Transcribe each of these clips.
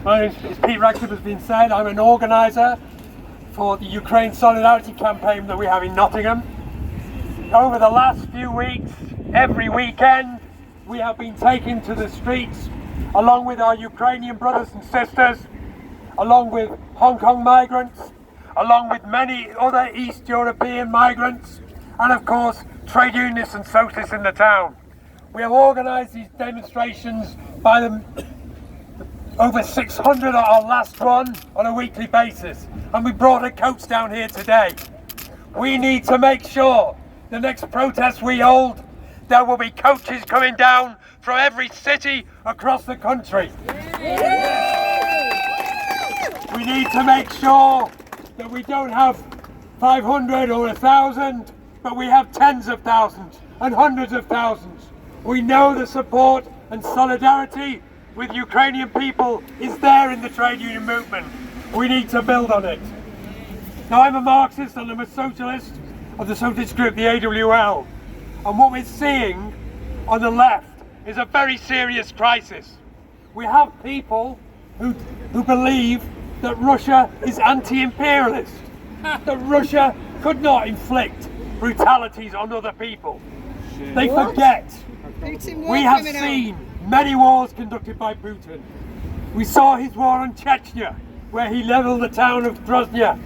My name is Pete Radcliff, has been said. I'm an organiser for the Ukraine Solidarity campaign that we have in Nottingham. Over the last few weeks, every weekend, we have been taken to the streets along with our Ukrainian brothers and sisters, along with Hong Kong migrants, along with many other East European migrants, and of course trade unionists and socialists in the town. We have organised these demonstrations by them. Over 600 at our last one on a weekly basis, and we brought a coach down here today. We need to make sure the next protest we hold, there will be coaches coming down from every city across the country. We need to make sure that we don't have 500 or 1,000, but we have tens of thousands and hundreds of thousands. We know the support and solidarity with Ukrainian people is there in the trade union movement. We need to build on it. Now, I'm a Marxist and I'm a socialist of the socialist group, the AWL. And what we're seeing on the left is a very serious crisis. We have people who believe that Russia is anti-imperialist, that Russia could not inflict brutalities on other people. They forget. We have seen many wars conducted by Putin. We saw his war on Chechnya, where he leveled the town of Grozny.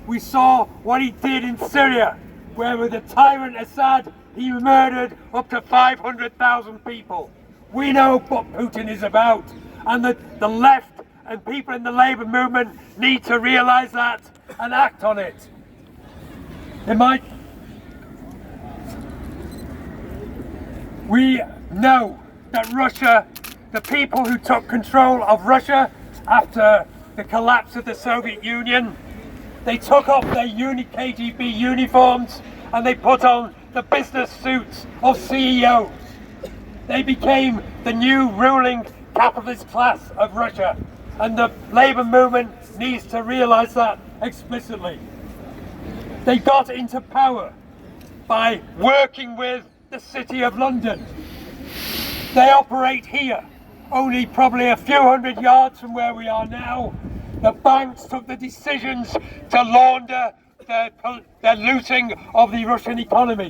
We saw what he did in Syria, where with the tyrant Assad, he murdered up to 500,000 people. We know what Putin is about, and the left and people in the Labour movement need to realise that and act on it. We know that Russia, the people who took control of Russia after the collapse of the Soviet Union, they took off their KGB uniforms and they put on the business suits of CEOs. They became the new ruling capitalist class of Russia, and the Labour movement needs to realise that explicitly. They got into power by working with the City of London. They operate here, only probably a few hundred yards from where we are now. The banks took the decisions to launder their looting of the Russian economy,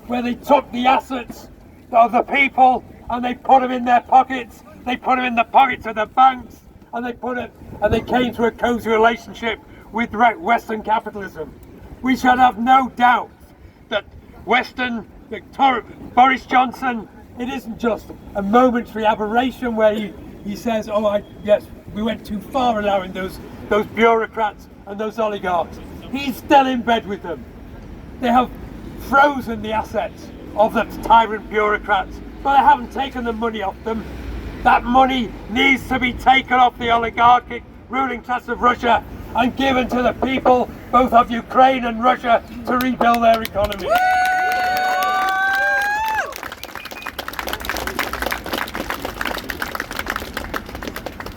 where they took the assets of the people and they put them in their pockets, they put them in the pockets of the banks, and they came to a cozy relationship with Western capitalism. We should have no doubt that Boris Johnson, it isn't just a momentary aberration where he says, yes, we went too far allowing those bureaucrats and those oligarchs. He's still in bed with them. They have frozen the assets of the tyrant bureaucrats, but they haven't taken the money off them. That money needs to be taken off the oligarchic ruling class of Russia and given to the people, both of Ukraine and Russia, to rebuild their economy.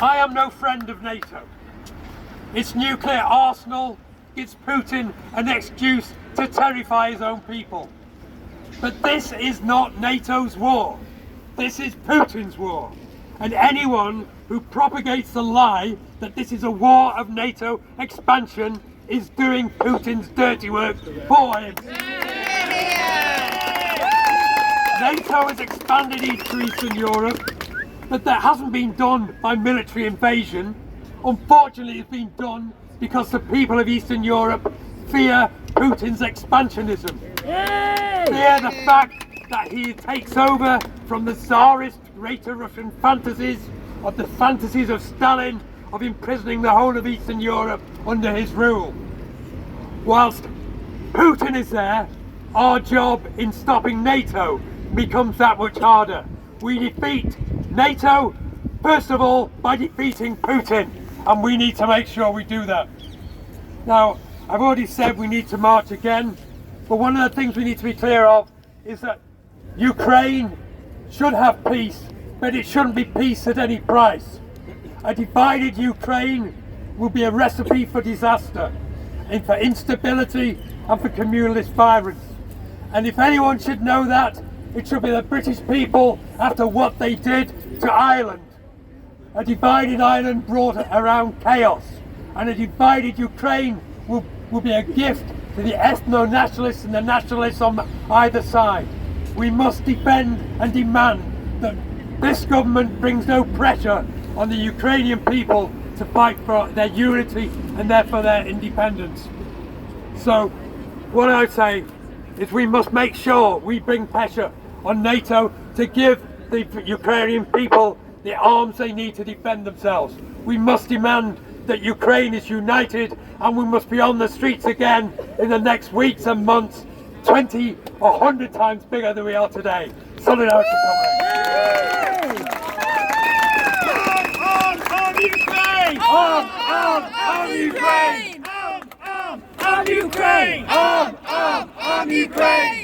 I am no friend of NATO. Its nuclear arsenal gives Putin an excuse to terrify his own people. But this is not NATO's war. This is Putin's war. And anyone who propagates the lie that this is a war of NATO expansion is doing Putin's dirty work for him. NATO has expanded to Eastern Europe, but that hasn't been done by military invasion. Unfortunately, it's been done because the people of Eastern Europe fear Putin's expansionism. Fear the fact that he takes over from the Tsarist greater Russian fantasies of Stalin, of imprisoning the whole of Eastern Europe under his rule. Whilst Putin is there, our job in stopping NATO becomes that much harder. We defeat NATO, first of all, by defeating Putin, and we need to make sure we do that. Now, I've already said we need to march again, but one of the things we need to be clear of is that Ukraine should have peace, but it shouldn't be peace at any price. A divided Ukraine will be a recipe for disaster, and for instability and for communalist violence. And if anyone should know that, it should be the British people after what they did to Ireland. A divided Ireland brought around chaos, and a divided Ukraine will be a gift to the ethno-nationalists and the nationalists on either side. We must defend and demand that this government brings no pressure on the Ukrainian people to fight for their unity and therefore their independence. So what I would say is we must make sure we bring pressure on NATO to give the Ukrainian people the arms they need to defend themselves. We must demand that Ukraine is united, and we must be on the streets again in the next weeks and months, 20 or 100 times bigger than we are today. Solidarity, comrades! On Ukraine! On Ukraine! On Ukraine! On Ukraine!